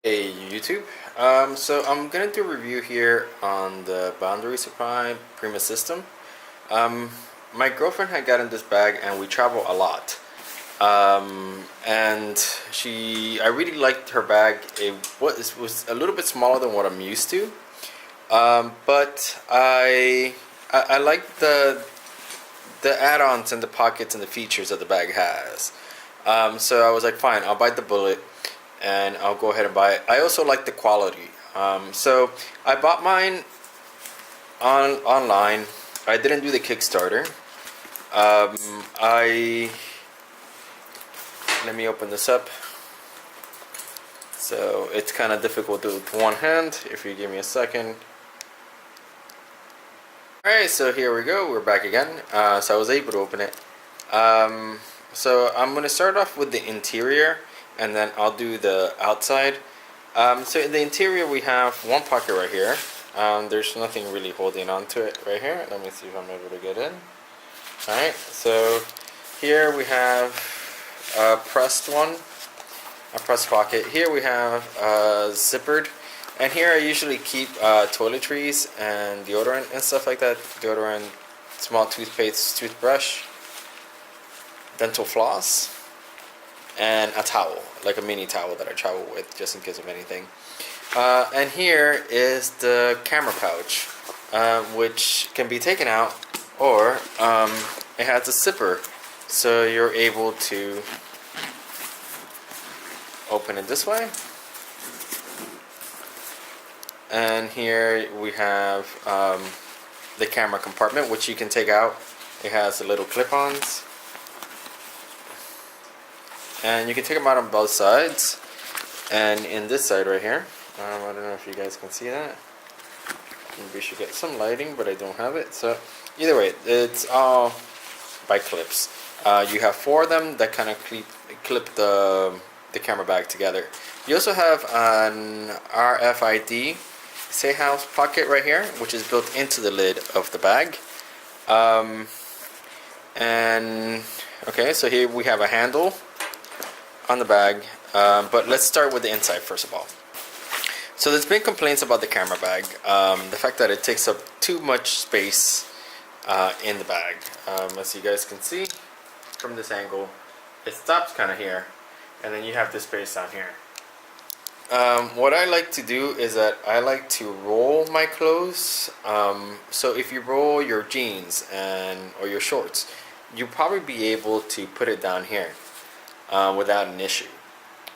Hey YouTube, so I'm gonna do a review here on the Boundary Supply Prima system. Um, my girlfriend had gotten this bag and we travel a lot. And I really liked her bag. It was a little bit smaller than what I'm used to. But I like the add-ons and the pockets and the features that the bag has. So I was like, fine, I'll bite the bullet and I'll go ahead and buy it. I also like the quality. So I bought mine online. I didn't do the Kickstarter. Let me open this up. So it's kind of difficult to do with one hand. If you give me a second. Alright, so here we go. We're back again. So I was able to open it. So I'm going to start off with the interior, and then I'll do the outside. So in the interior we have one pocket right here. There's nothing really holding on to it right here. Let me see if I'm able to get in. Alright, so here we have a pressed pocket. Here we have zippered. And here I usually keep toiletries and deodorant and stuff like that. Deodorant, small toothpaste, toothbrush, dental floss, and a towel, like a mini towel that I travel with just in case of anything. And here is the camera pouch, which can be taken out, or it has a zipper, so you're able to open it this way. And here we have the camera compartment, which you can take out. It has the little clip-ons, and you can take them out on both sides. And in this side right here, I don't know if you guys can see that. Maybe we should get some lighting, but I don't have it. So either way, it's all by clips. You have 4 of them that kind of clip the camera bag together. You also have an RFID safe house pocket right here, which is built into the lid of the bag. And okay, so here we have a handle on the bag, but let's start with the inside first of all. So there's been complaints about the camera bag, the fact that it takes up too much space in the bag. As you guys can see from this angle, it stops kind of here, and then you have this space down here. What I like to do is that I like to roll my clothes. So if you roll your jeans or your shorts, you'll probably be able to put it down here without an issue.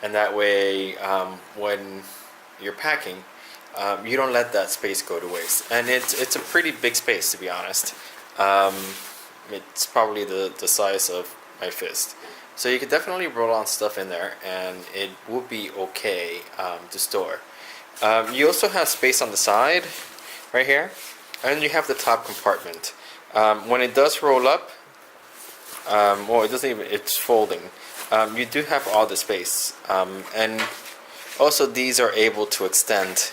And that way, when you're packing, you don't let that space go to waste. And it's a pretty big space, to be honest. It's probably the size of my fist. So you could definitely roll on stuff in there, and it will be okay to store. You also have space on the side, right here, and you have the top compartment. When it does roll up, well, it doesn't even, it's folding. You do have all the space, and also these are able to extend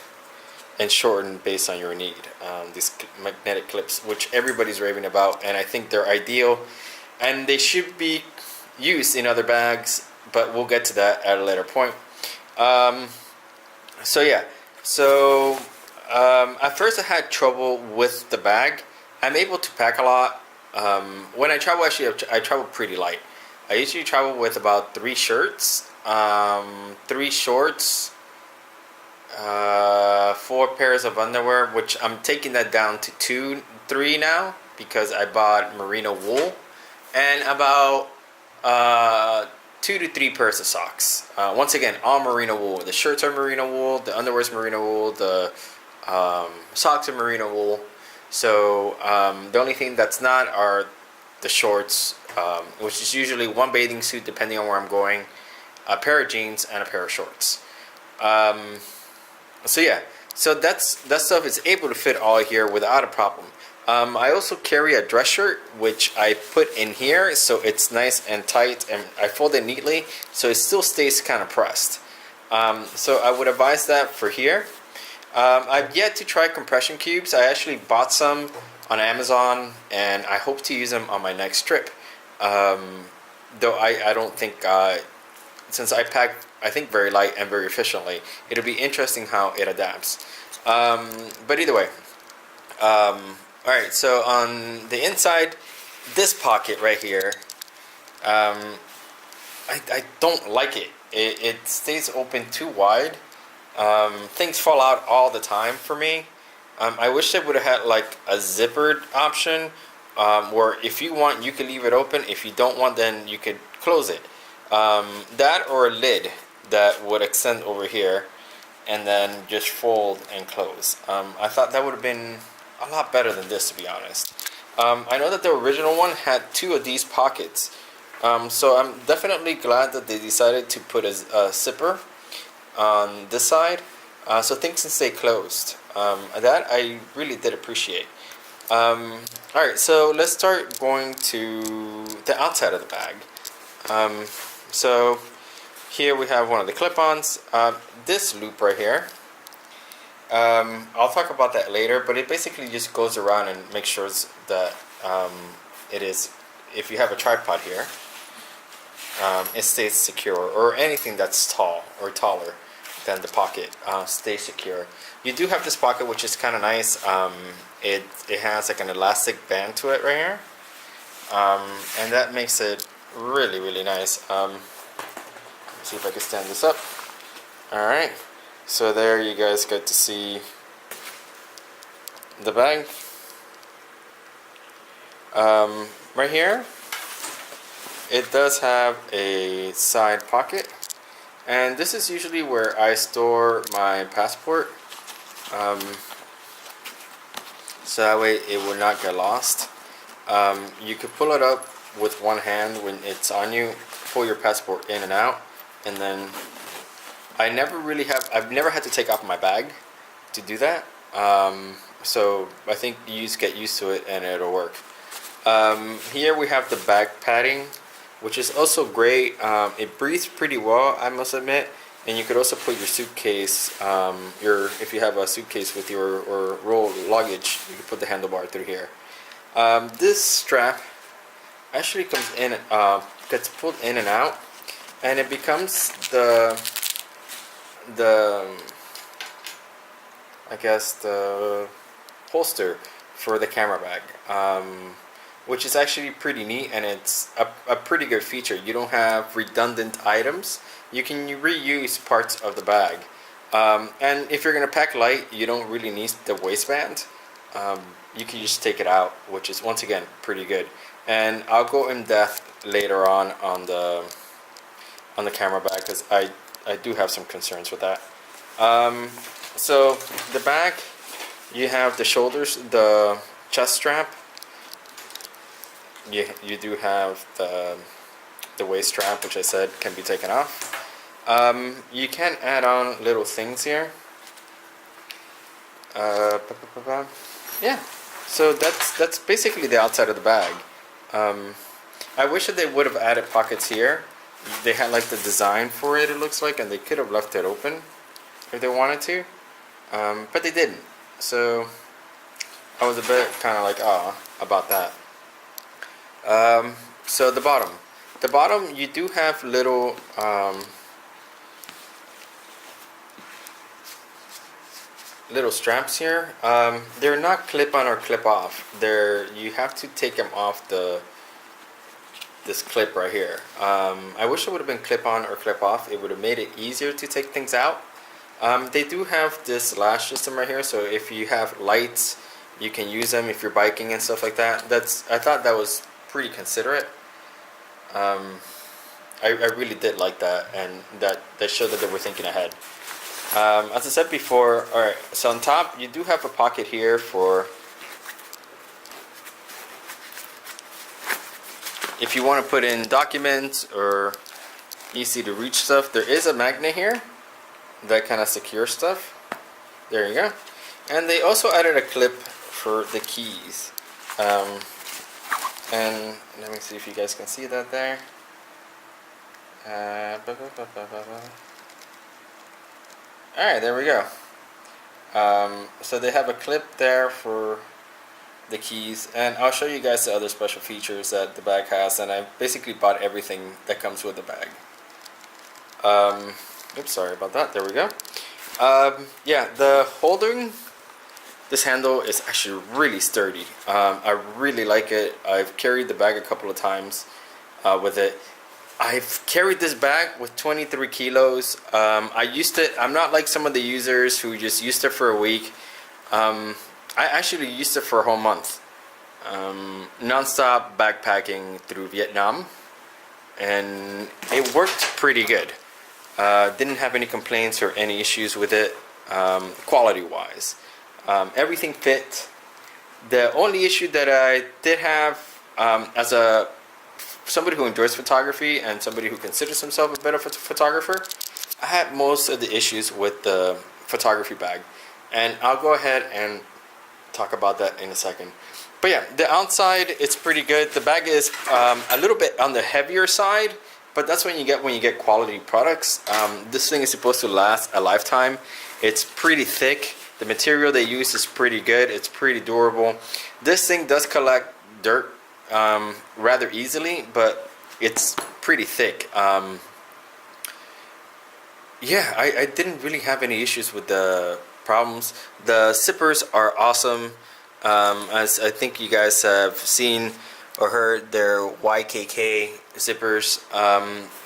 and shorten based on your need. These magnetic clips, which everybody's raving about, and I think they're ideal, and they should be used in other bags, but we'll get to that at a later point. So yeah, so at first I had trouble with the bag. I'm able to pack a lot. When I travel, actually I travel pretty light. I usually travel with about 3 shirts, 3 shorts, 4 pairs of underwear, which I'm taking that down to 3 now because I bought merino wool, and about 2 to 3 pairs of socks. Once again, all merino wool. The shirts are merino wool, the underwear is merino wool, the socks are merino wool. So the only thing that's not are the shorts, which is usually 1 bathing suit depending on where I'm going, a pair of jeans, and a pair of shorts. So yeah, so that stuff is able to fit all here without a problem. I also carry a dress shirt, which I put in here, so it's nice and tight, and I fold it neatly, so it still stays kind of pressed. So I would advise that for here. I've yet to try compression cubes. I actually bought some on Amazon, and I hope to use them on my next trip. Though I don't think since I pack, I think, very light and very efficiently, it'll be interesting how it adapts. But either way, all right. So on the inside, this pocket right here, I don't like it. It stays open too wide. Things fall out all the time for me. I wish they would have had like a zippered option, where if you want, you can leave it open. If you don't want, then you could close it. That or a lid that would extend over here and then just fold and close. I thought that would have been a lot better than this, to be honest. I know that the original one had 2 of these pockets. So I'm definitely glad that they decided to put a zipper on this side, so things can stay closed. That I really did appreciate. Alright, so let's start going to the outside of the bag. So here we have one of the clip-ons. This loop right here, I'll talk about that later, but it basically just goes around and makes sure that it is, if you have a tripod here, it stays secure, or anything that's tall or taller than the pocket stays secure. You do have this pocket, which is kind of nice. It has like an elastic band to it right here, and that makes it really nice. Let's see if I can stand this up. Alright, so there you guys get to see the bag. Right here, it does have a side pocket, and this is usually where I store my passport, so that way it will not get lost. You could pull it up with one hand when it's on you, pull your passport in and out, and then I've never had to take off my bag to do that, so I think you just get used to it and it'll work. Here we have the bag padding, which is also great. It breathes pretty well, I must admit, and you could also put your suitcase, if you have a suitcase with your or roll luggage, you can put the handlebar through here. This strap actually comes in, gets pulled in and out, and it becomes the I guess the holster for the camera bag, which is actually pretty neat, and it's a pretty good feature. You don't have redundant items. You can reuse parts of the bag, and if you're gonna pack light, you don't really need the waistband. You can just take it out, which is once again pretty good. And I'll go in depth later on the camera bag, because I do have some concerns with that. So the back, you have the shoulders, the chest strap. You do have the waist strap, which I said can be taken off. You can add on little things here. Yeah, so that's basically the outside of the bag. I wish that they would have added pockets here. They had like the design for it, it looks like, and they could have left it open if they wanted to, but they didn't. So I was a bit kind of like about that. So the bottom, you do have little little straps here. They're not clip-on or clip-off. You have to take them off this clip right here. I wish it would have been clip-on or clip-off. It would have made it easier to take things out. They do have this latch system right here, so if you have lights, you can use them if you're biking and stuff like that. I thought that was pretty considerate. I really did like that, and that showed that they were thinking ahead. As I said before, alright, so on top you do have a pocket here for if you want to put in documents or easy to reach stuff. There is a magnet here that kind of secures stuff. There you go. And they also added a clip for the keys. And let me see if you guys can see that there. Alright, there we go. So they have a clip there for the keys, and I'll show you guys the other special features that the bag has, and I basically bought everything that comes with the bag. Oops, sorry about that. There we go. Yeah, the holding this handle is actually really sturdy. I really like it. I've carried the bag a couple of times with it. I've carried this bag with 23 kilos. I used it. I'm not like some of the users who just used it for a week. I actually used it for a whole month. Non-stop backpacking through Vietnam, and it worked pretty good. Didn't have any complaints or any issues with it, quality wise. Everything fit. The only issue that I did have, as somebody who enjoys photography and somebody who considers himself a bit of a photographer, I had most of the issues with the photography bag, and I'll go ahead and talk about that in a second. But yeah, the outside, it's pretty good. The bag is a little bit on the heavier side, but that's when you get quality products. This thing is supposed to last a lifetime. It's pretty thick. The material they use is pretty good. It's pretty durable. This thing does collect dirt rather easily, but it's pretty thick. Yeah, I didn't really have any issues with the problems. The zippers are awesome. As I think you guys have seen or heard, they're YKK zippers.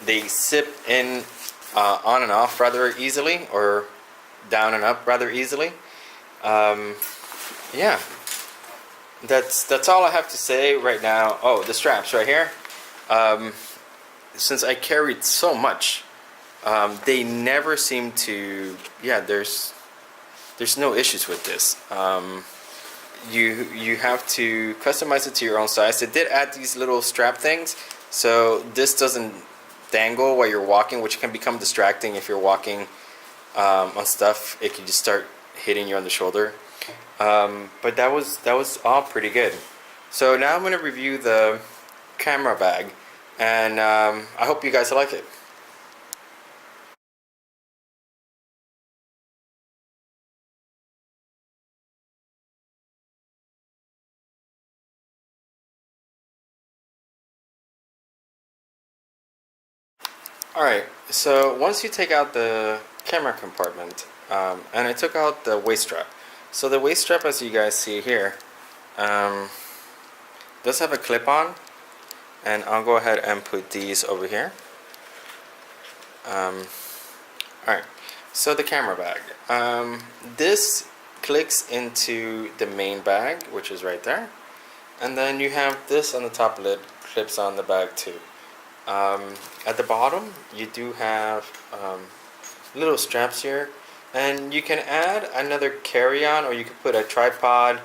They zip in on and off rather easily, or down and up rather easily. Yeah, that's all I have to say right now. Oh, the straps right here. Since I carried so much, they never seem to. Yeah, there's no issues with this. You have to customize it to your own size. They did add these little strap things, so this doesn't dangle while you're walking, which can become distracting if you're walking on stuff. It can just start hitting you on the shoulder. But that was all pretty good. So now I'm going to review the camera bag, and I hope you guys like it. Alright, so once you take out the camera compartment, and I took out the waist strap. So the waist strap, as you guys see here, does have a clip on, and I'll go ahead and put these over here. Alright, so the camera bag. This clicks into the main bag, which is right there, and then you have this on the top lid, clips on the bag too. At the bottom you do have little straps here, and you can add another carry-on, or you could put a tripod,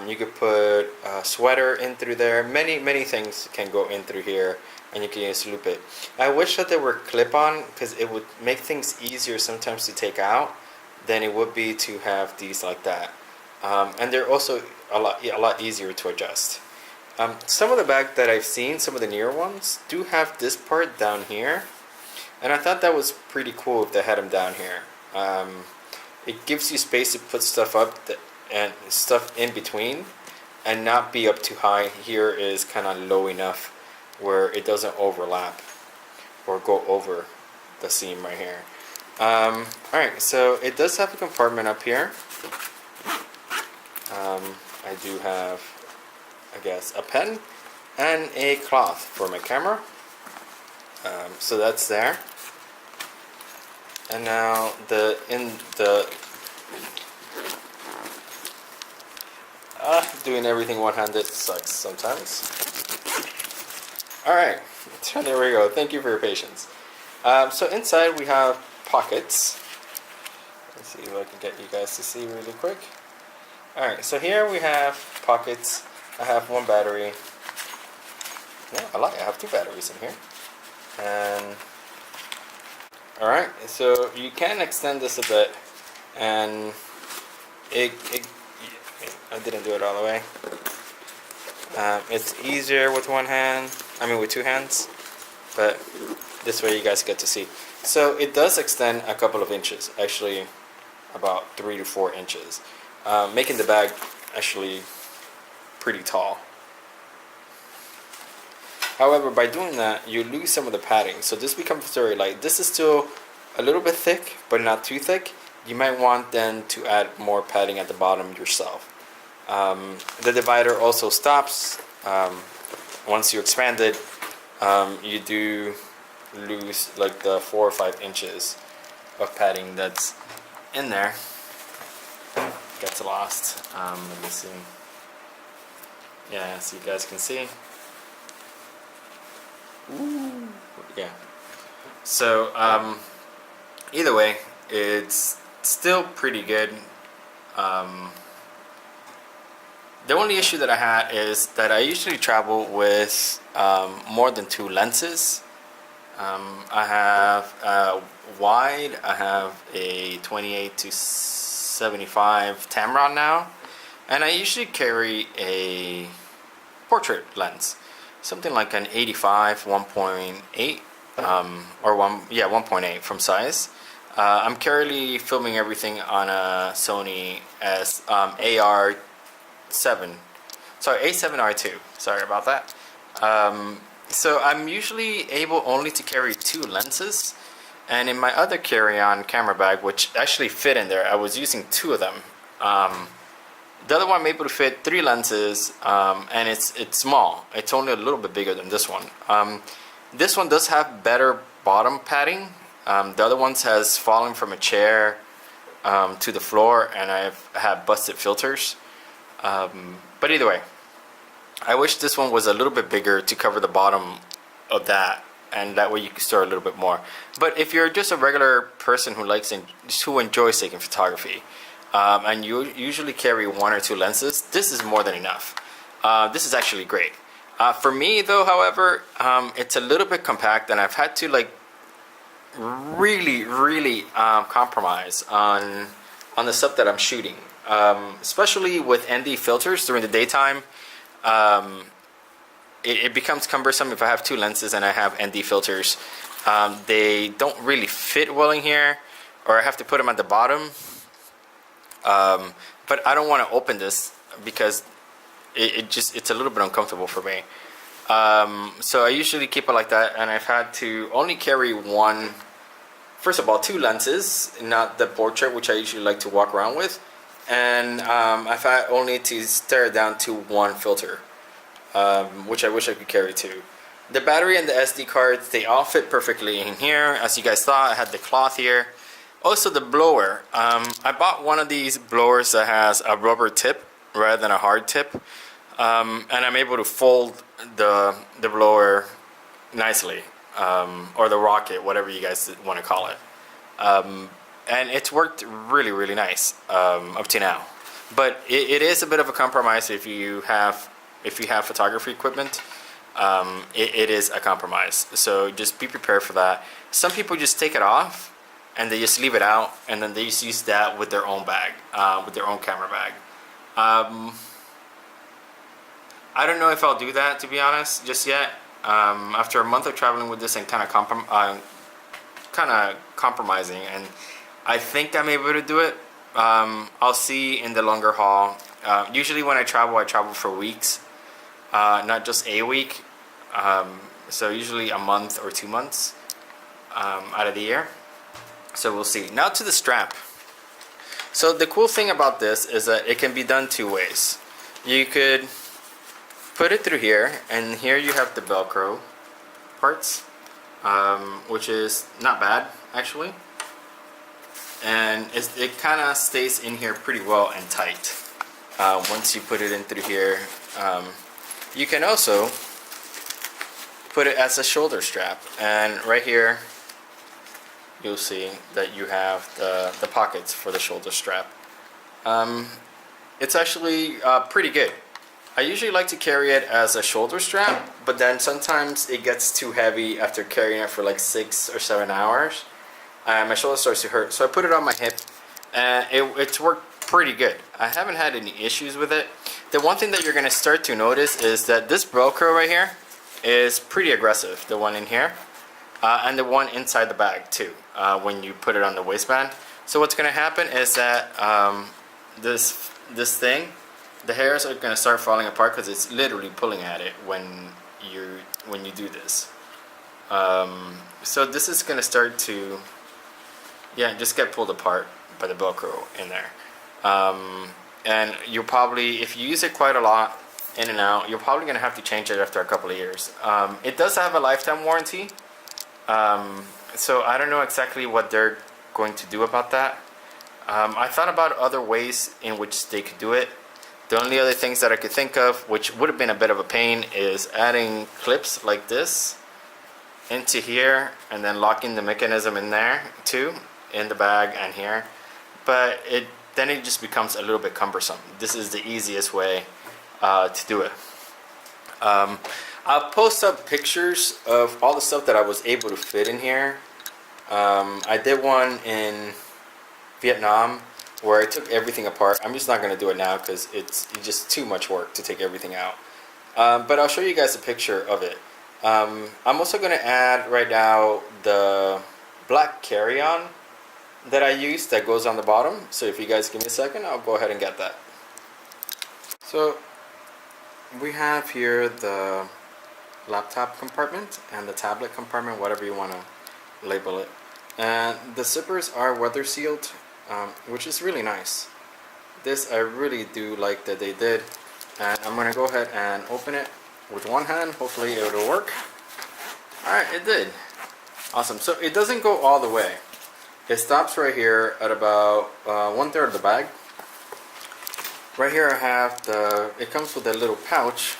you could put a sweater in through there. Many things can go in through here, and you can just loop it. I wish that they were clip-on, because it would make things easier sometimes to take out than it would be to have these like that. And they're also a lot easier to adjust. Some of the bags that I've seen, some of the newer ones, do have this part down here, and I thought that was pretty cool if they had them down here. It gives you space to put stuff up and stuff in between, and not be up too high. Here is kind of low enough where it doesn't overlap or go over the seam right here. Alright, so it does have a compartment up here. I do have, I guess, a pen and a cloth for my camera. So that's there. And now doing everything one-handed sucks sometimes. Alright, so there we go. Thank you for your patience. So inside we have pockets. Let's see if I can get you guys to see really quick. Alright, so here we have pockets. I have one battery. Yeah, I have two batteries in here. And alright, so you can extend this a bit, and I didn't do it all the way. It's easier with one hand, with two hands, but this way you guys get to see. So it does extend a couple of inches, actually about 3 to 4 inches, making the bag actually pretty tall. However, by doing that, you lose some of the padding. So this becomes very light. This is still a little bit thick, but not too thick. You might want then to add more padding at the bottom yourself. The divider also stops. Once you expand it, you do lose like the 4 or 5 inches of padding that's in there. Gets lost. Let me see. Yeah, so you guys can see. Ooh. Yeah. So either way, it's still pretty good. The only issue that I had is that I usually travel with more than 2 lenses. I have a wide, I have a 28 to 75 Tamron now, and I usually carry a portrait lens, something like an 85 1.8 or 1.8 from size. I'm currently filming everything on a Sony A7R2. Sorry about that. So I'm usually able only to carry 2 lenses, and in my other carry-on camera bag, which actually fit in there, I was using 2 of them. The other one I'm able to fit 3 lenses, and it's small. It's only a little bit bigger than this one. This one does have better bottom padding. The other ones has fallen from a chair to the floor, and I've had busted filters. But either way, I wish this one was a little bit bigger to cover the bottom of that, and that way you can store a little bit more. But if you're just a regular person who enjoys taking photography, and you usually carry 1 or 2 lenses, this is more than enough. This is actually great. For me though, however, it's a little bit compact, and I've had to like really compromise on the stuff that I'm shooting, especially with ND filters during the daytime. It becomes cumbersome if I have 2 lenses and I have ND filters. They don't really fit well in here, or I have to put them at the bottom. But I don't want to open this because it's a little bit uncomfortable for me. So I usually keep it like that, and I've had to only carry 2 lenses, not the portrait, which I usually like to walk around with, and I've had only to stare it down to 1 filter, which I wish I could carry 2. The battery and the SD cards, they all fit perfectly in here. As you guys saw, I had the cloth here. Also the blower, I bought one of these blowers that has a rubber tip rather than a hard tip, and I'm able to fold the blower nicely, or the rocket, whatever you guys want to call it. And it's worked really nice up to now. But it is a bit of a compromise if you have photography equipment. It is a compromise, so just be prepared for that. Some people just take it off and they just leave it out, and then they just use that with their own bag, with their own camera bag. I don't know if I'll do that, to be honest, just yet. After a month of traveling with this and kind of compromising, and I think I'm able to do it. I'll see in the longer haul. Usually when I travel for weeks, not just a week. So usually a month or 2 months out of the year. So we'll see. Now to the strap. So the cool thing about this is that it can be done 2 ways. You could put it through here, and here you have the Velcro parts, which is not bad actually, and it kind of stays in here pretty well and tight. Once you put it in through here, you can also put it as a shoulder strap, and right here you'll see that you have the pockets for the shoulder strap. It's actually pretty good. I usually like to carry it as a shoulder strap, but then sometimes it gets too heavy after carrying it for like 6 or 7 hours. My shoulder starts to hurt, so I put it on my hip, and it's worked pretty good. I haven't had any issues with it. The one thing that you're going to start to notice is that this Velcro right here is pretty aggressive, the one in here, and the one inside the bag too, when you put it on the waistband. So what's going to happen is that this thing the hairs are gonna start falling apart because it's literally pulling at it when you do this. So this is gonna start to, yeah, just get pulled apart by the Velcro in there. And you'll probably, if you use it quite a lot in and out, you're probably gonna have to change it after a couple of years. It does have a lifetime warranty, so I don't know exactly what they're going to do about that. I thought about other ways in which they could do it. The only other things that I could think of, which would have been a bit of a pain, is adding clips like this into here and then locking the mechanism in there too, in the bag and here. But then it just becomes a little bit cumbersome. This is the easiest way to do it. I'll post up pictures of all the stuff that I was able to fit in here. I did one in Vietnam where I took everything apart. I'm just not going to do it now because it's just too much work to take everything out. But I'll show you guys a picture of it. I'm also going to add right now the black carry-on that I use that goes on the bottom. So if you guys give me a second, I'll go ahead and get that. So we have here the laptop compartment and the tablet compartment, whatever you want to label it. And the zippers are weather sealed, which is really nice. This I really do like that they did. And I'm going to go ahead and open it with one hand. Hopefully it will work. Alright, it did. Awesome. So it doesn't go all the way. It stops right here at about 1/3 of the bag. Right here I have it comes with a little pouch.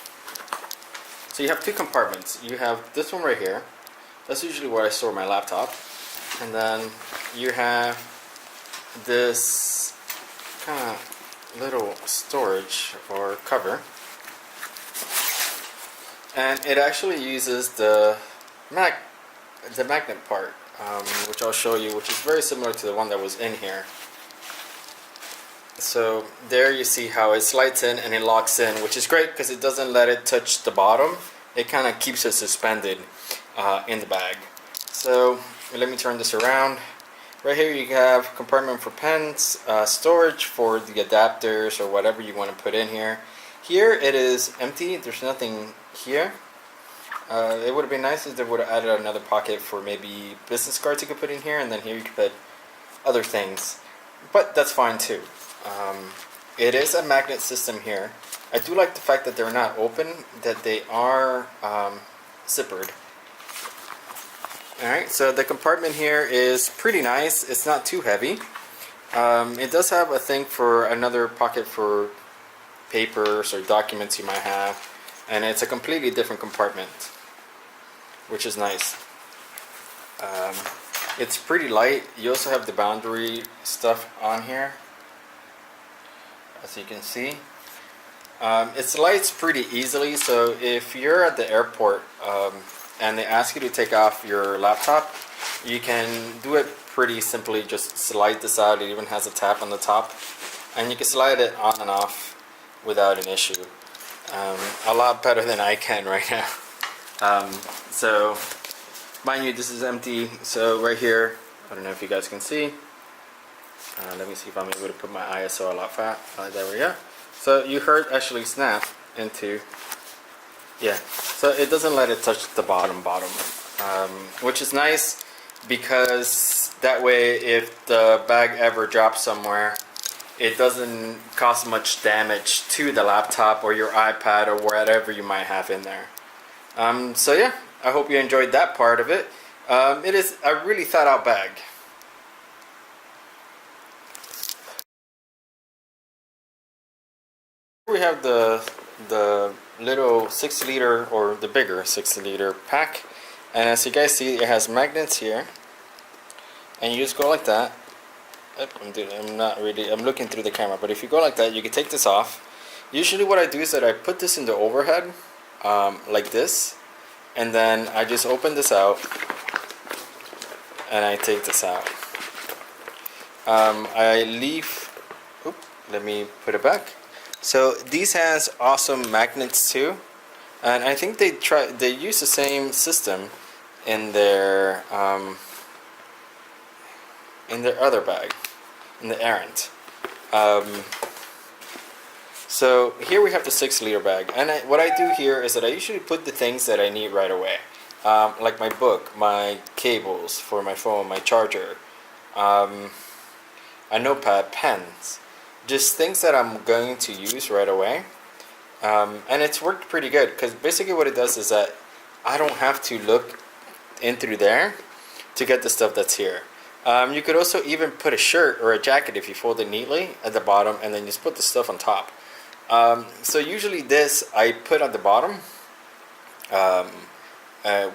So you have two compartments. You have this one right here. That's usually where I store my laptop. And then you have this kind of little storage or cover. And it actually uses the magnet part, which I'll show you, which is very similar to the one that was in here. So there you see how it slides in and it locks in, which is great because it doesn't let it touch the bottom. It kind of keeps it suspended in the bag. So let me turn this around. Right here you have compartment for pens, storage for the adapters or whatever you want to put in here. Here it is empty. There's nothing here. It would have been nice if they would have added another pocket for maybe business cards you could put in here, and then here you could put other things. But that's fine too. It is a magnet system here. I do like the fact that they're not open, that they are zippered. Alright, so the compartment here is pretty nice. It's not too heavy. It does have a thing for another pocket for papers or documents you might have, and it's a completely different compartment, which is nice. It's pretty light. You also have the Boundary stuff on here, as you can see. It slides pretty easily, so if you're at the airport and they ask you to take off your laptop, you can do it pretty simply. Just slide this out. It even has a tab on the top, and you can slide it on and off without an issue. A lot better than I can right now. So mind you, this is empty. So right here, I don't know if you guys can see. Let me see if I'm able to put my ISO a lot fat. There we go. So you heard actually snap into, yeah. So it doesn't let it touch the bottom, which is nice because that way if the bag ever drops somewhere, it doesn't cause much damage to the laptop or your iPad or whatever you might have in there. So yeah, I hope you enjoyed that part of it. It is a really thought out bag. We have the little 6-liter or the bigger 6-liter pack, and as you guys see, it has magnets here, and you just go like that. I'm looking through the camera, but if you go like that, you can take this off. Usually what I do is that I put this in the overhead like this, and then I just open this out and I take this out. I leave, let me put it back. So these has awesome magnets too, and I think they use the same system in their other bag, in the Errant. So here we have the 6-liter bag, and what I do here is that I usually put the things that I need right away, like my book, my cables for my phone, my charger, a notepad, pens, just things that I'm going to use right away. And it's worked pretty good, because basically what it does is that I don't have to look in through there to get the stuff that's here. You could also even put a shirt or a jacket if you fold it neatly at the bottom, and then just put the stuff on top. So usually this I put at the bottom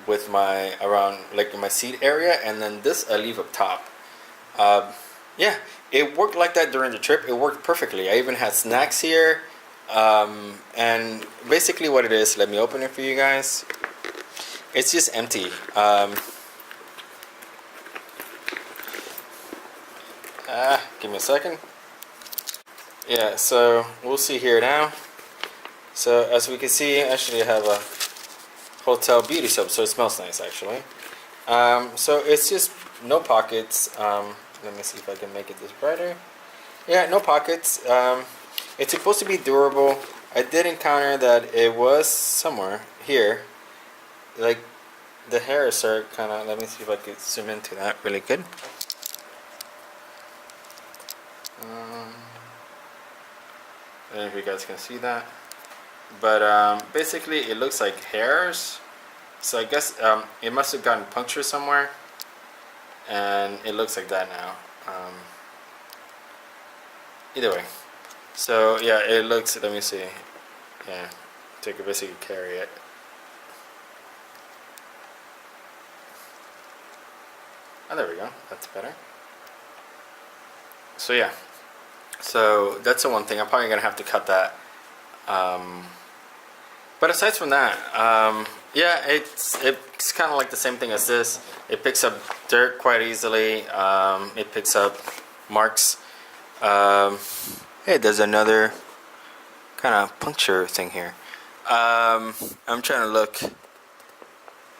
with my around like in my seat area, and then this I leave up top. Yeah, it worked like that during the trip. It worked perfectly. I even had snacks here, and basically what it is, let me open it for you guys. It's just empty. Give me a second. Yeah, so we'll see here now. So as we can see, actually I have a hotel beauty soap, so it smells nice actually. So it's just no pockets. Let me see if I can make it this brighter. Yeah, no pockets. It's supposed to be durable. I did encounter that it was somewhere here, like the hairs are kind of, let me see if I could zoom into that really good. I don't know if you guys can see that, but basically it looks like hairs, so I guess it must have gotten punctured somewhere, and it looks like that now. Either way, so yeah, it looks, let me see, yeah, so you can basically carry it. Oh, there we go, that's better. So yeah, so that's the one thing. I'm probably gonna have to cut that. But aside from that, yeah, it's kind of like the same thing as this. It picks up dirt quite easily. It picks up marks. Hey, there's another kind of puncture thing here. I'm trying to look.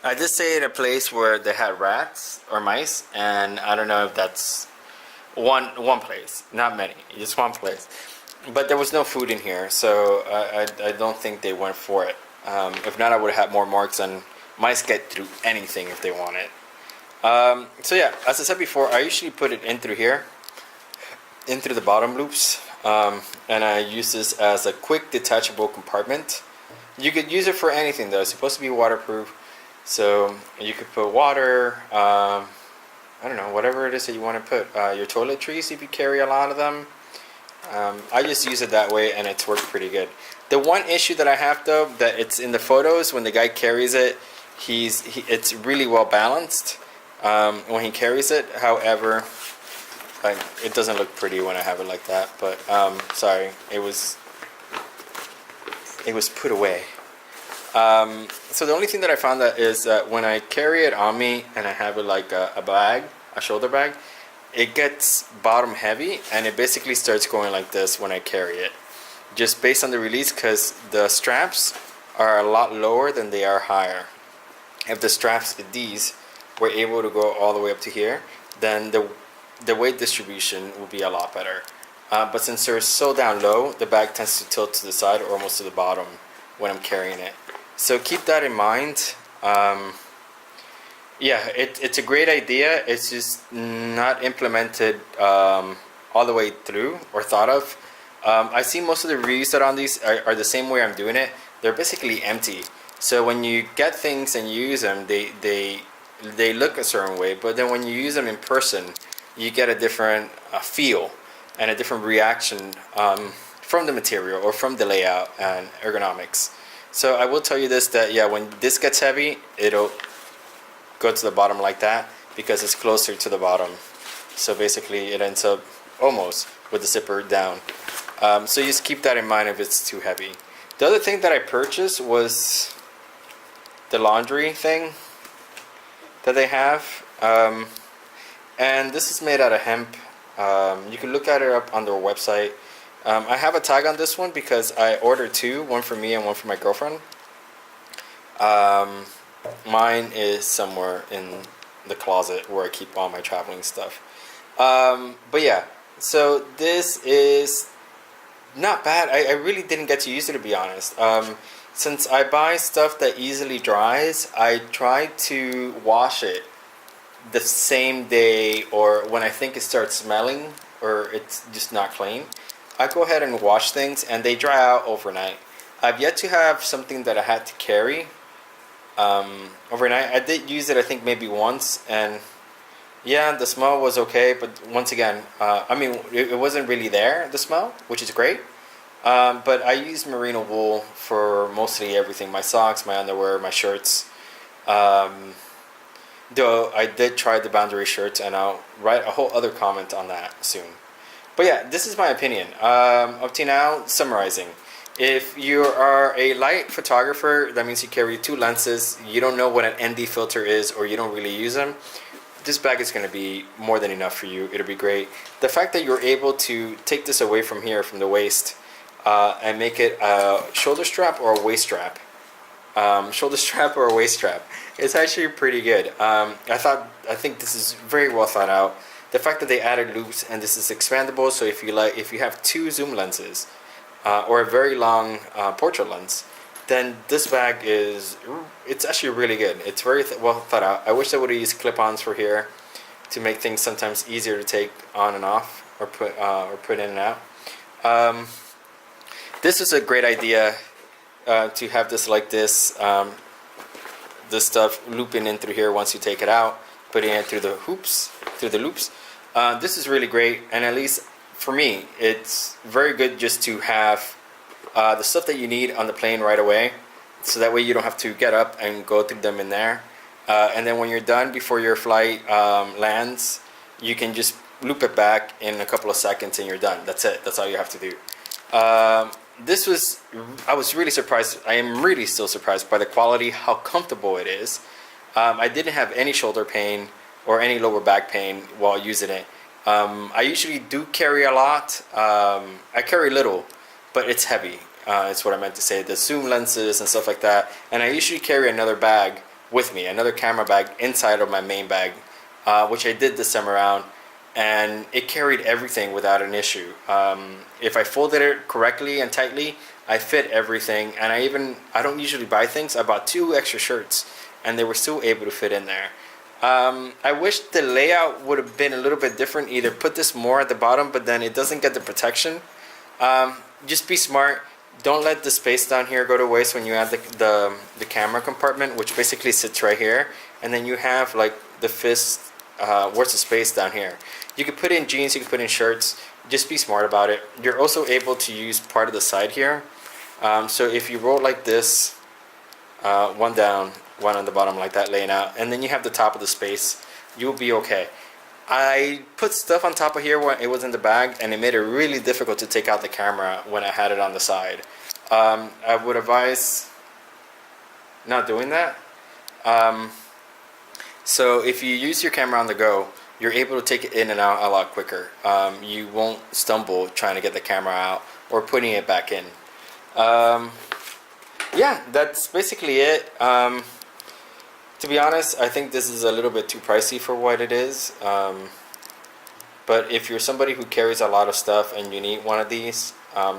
I did stay in a place where they had rats or mice, and I don't know if that's one place, not many, just one place. But there was no food in here, so I don't think they went for it. If not, I would have had more marks, and mice get through anything if they want it. So yeah, as I said before, I usually put it in through here, in through the bottom loops, and I use this as a quick detachable compartment. You could use it for anything though. It's supposed to be waterproof, so you could put water, I don't know, whatever it is that you want to put. Your toiletries, if you carry a lot of them. I just use it that way, and it's worked pretty good. The one issue that I have though, that it's in the photos when the guy carries it, it's really well balanced when he carries it. However, it doesn't look pretty when I have it like that. But sorry, it was put away. So the only thing that I found that is that when I carry it on me and I have it like a bag, a shoulder bag, it gets bottom heavy, and it basically starts going like this when I carry it, just based on the release, because the straps are a lot lower than they are higher. If the straps, these, were able to go all the way up to here, then the weight distribution will be a lot better. But since they're so down low, the bag tends to tilt to the side or almost to the bottom when I'm carrying it. So keep that in mind. Yeah, it's a great idea. It's just not implemented all the way through or thought of. I see most of the reviews that are on these are the same way I'm doing it. They're basically empty. So when you get things and you use them, they look a certain way. But then when you use them in person, you get a different feel and a different reaction from the material or from the layout and ergonomics. So I will tell you this, that yeah, when this gets heavy, it'll go to the bottom like that because it's closer to the bottom. So basically it ends up almost with the zipper down. So just keep that in mind if it's too heavy. The other thing that I purchased was the laundry thing that they have. And this is made out of hemp. You can look at it up on their website. I have a tag on this one because I ordered two, one for me and one for my girlfriend. Mine is somewhere in the closet where I keep all my traveling stuff. But yeah, so this is not bad. I really didn't get to use it, to be honest. Since I buy stuff that easily dries, I try to wash it the same day, or when I think it starts smelling or it's just not clean, I go ahead and wash things and they dry out overnight. I've yet to have something that I had to carry overnight. I did use it, I think, maybe once, and yeah, the smell was okay, but once again, I mean, it wasn't really there, the smell, which is great. But I use merino wool for mostly everything: my socks, my underwear, my shirts. Though I did try the Boundary shirts, and I'll write a whole other comment on that soon. But yeah, this is my opinion. Up to now, summarizing. If you are a light photographer, that means you carry two lenses, you don't know what an ND filter is, or you don't really use them, this bag is going to be more than enough for you. It'll be great. The fact that you're able to take this away from here, from the waist, and make it a shoulder strap or a waist strap. Shoulder strap or a waist strap. It's actually pretty good. I think this is very well thought out. The fact that they added loops, and this is expandable, so if you have two zoom lenses, or a very long portrait lens, then this bag it's actually really good. It's very well thought out. I wish I would have used clip-ons for here to make things sometimes easier to take on and off, or put in and out. This is a great idea, to have this like this. This stuff looping in through here once you take it out, putting it through the loops. This is really great, and at least for me, it's very good just to have the stuff that you need on the plane right away, so that way you don't have to get up and go through them in there. And then when you're done, before your flight lands, you can just loop it back in a couple of seconds and you're done. That's it. That's all you have to do. I was really surprised. I am really still surprised by the quality, how comfortable it is. I didn't have any shoulder pain or any lower back pain while using it. I usually do carry a lot. I carry little, but it's heavy. It's what I meant to say. The zoom lenses and stuff like that. And I usually carry another bag with me, another camera bag inside of my main bag, which I did this time around. And it carried everything without an issue. If I folded it correctly and tightly, I fit everything. And I don't usually buy things. I bought 2 extra shirts, and they were still able to fit in there. I wish the layout would have been a little bit different. Either put this more at the bottom, but then it doesn't get the protection. Just be smart. Don't let the space down here go to waste when you add the camera compartment, which basically sits right here. And then you have like the fist worth of space down here. You could put in jeans, you could put in shirts. Just be smart about it. You're also able to use part of the side here. So if you roll like this, one down, one on the bottom like that, laying out, and then you have the top of the space, you'll be okay. I put stuff on top of here when it was in the bag, and it made it really difficult to take out the camera when I had it on the side. I would advise not doing that. So if you use your camera on the go, you're able to take it in and out a lot quicker. You won't stumble trying to get the camera out or putting it back in. Yeah, that's basically it. To be honest, I think this is a little bit too pricey for what it is. But if you're somebody who carries a lot of stuff and you need one of these,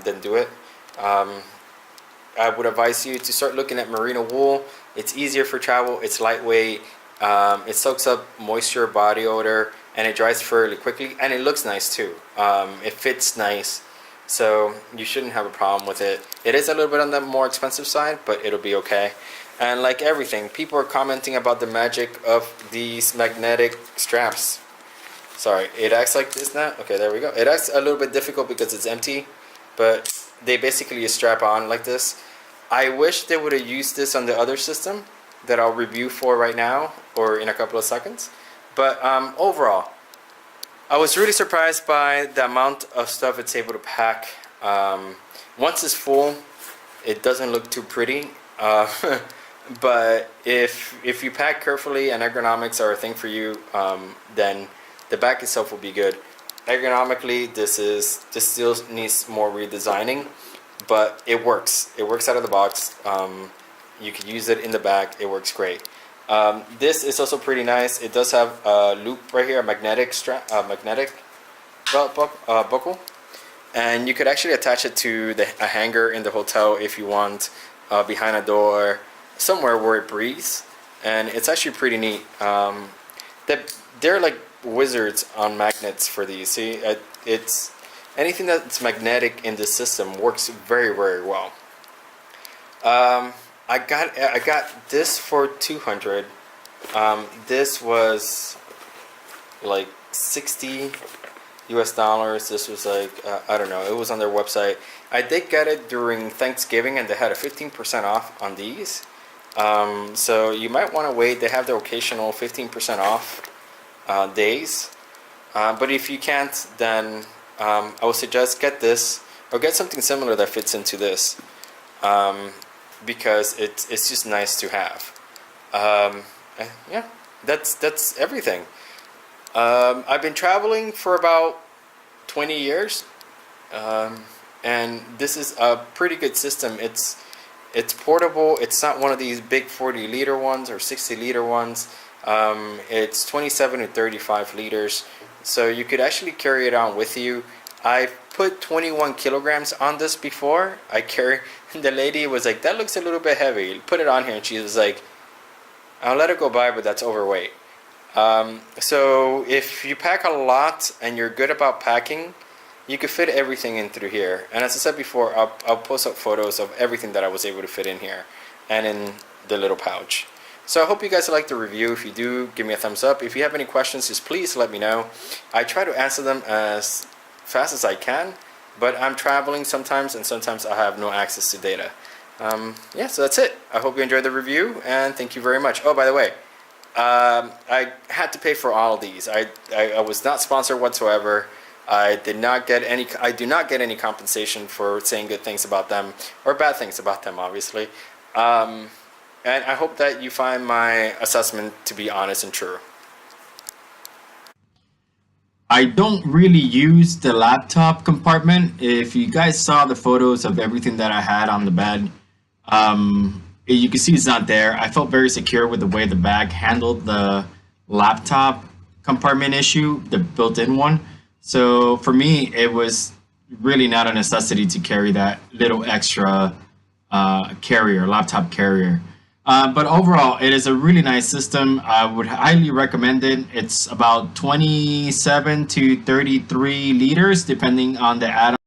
then do it. I would advise you to start looking at merino wool. It's easier for travel. It's lightweight. It soaks up moisture, body odor, and it dries fairly quickly. And it looks nice too. It fits nice. So you shouldn't have a problem with it. It is a little bit on the more expensive side, but it'll be okay. And like everything, people are commenting about the magic of these magnetic straps. Sorry, it acts like this now. Okay, there we go. It acts a little bit difficult because it's empty, but they basically strap on like this. I wish they would have used this on the other system that I'll review for right now or in a couple of seconds. But overall, I was really surprised by the amount of stuff it's able to pack. Once it's full, it doesn't look too pretty. But if you pack carefully and ergonomics are a thing for you, then the back itself will be good. Ergonomically, this still needs more redesigning, but it works. It works out of the box. You can use it in the back. It works great. This is also pretty nice. It does have a loop right here, a magnetic strap, magnetic belt buckle. and you could actually attach it to a hanger in the hotel if you want, behind a door, somewhere where it breathes, and it's actually pretty neat. They're like wizards on magnets for these. See, it's anything that's magnetic in this system works very, very well. I got this for 200. This was like 60 US dollars. This was like I don't know, it was on their website. I did get it during Thanksgiving, and they had a 15% off on these. So you might want to wait. They have the occasional 15% off days, but if you can't, then I would suggest get this or get something similar that fits into this, because it's just nice to have. Yeah, that's everything. I've been traveling for about 20 years, and this is a pretty good system. It's portable. It's not one of these big 40-liter ones or 60-liter ones. It's 27 to 35 liters, so you could actually carry it on with you. I put 21 kilograms on this before. The lady was like, that looks a little bit heavy. Put it on here, and she was like, I'll let it go by, but that's overweight. So if you pack a lot and you're good about packing, you could fit everything in through here. And as I said before, I'll post up photos of everything that I was able to fit in here and in the little pouch. So I hope you guys liked the review. If you do, give me a thumbs up. If you have any questions, just please let me know. I try to answer them as fast as I can, but I'm traveling sometimes, and sometimes I have no access to data. Yeah, so that's it. I hope you enjoyed the review, and thank you very much. Oh, by the way, I had to pay for all of these. I was not sponsored whatsoever. I do not get any compensation for saying good things about them or bad things about them, obviously. And I hope that you find my assessment to be honest and true. I don't really use the laptop compartment. If you guys saw the photos of everything that I had on the bed, you can see it's not there. I felt very secure with the way the bag handled the laptop compartment issue, the built-in one. So for me, it was really not a necessity to carry that little extra laptop carrier. But overall, it is a really nice system. I would highly recommend it. It's about 27 to 33 liters, depending on the add-on.